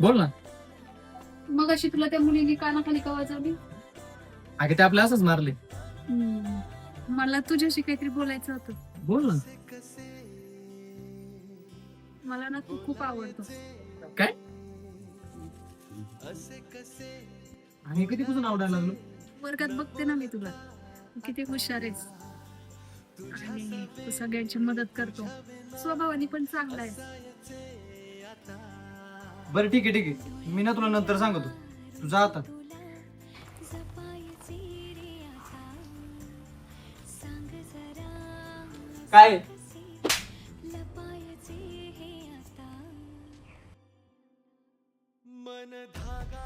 बोल ना. मग अशी तुला त्या मुलीने कानाखाली का वाजवली? अगे ते आपल्या असंच मारले. मला तुझ्याशी काहीतरी बोलायचं होतं. बोल ना. मला ना तू खूप आवडतो. काय? आणि कधीपासून आवडायला लागलो? वर्गात बघते ना मी तुला, तू किती हुशार आहेस आणि तू सगळ्यांची मदत करतो. स्वभावाने पण चांगला आहे. बरं ठीक आहे मी ना तुला नंतर सांगतो. तू जा आता. काय? मन धागा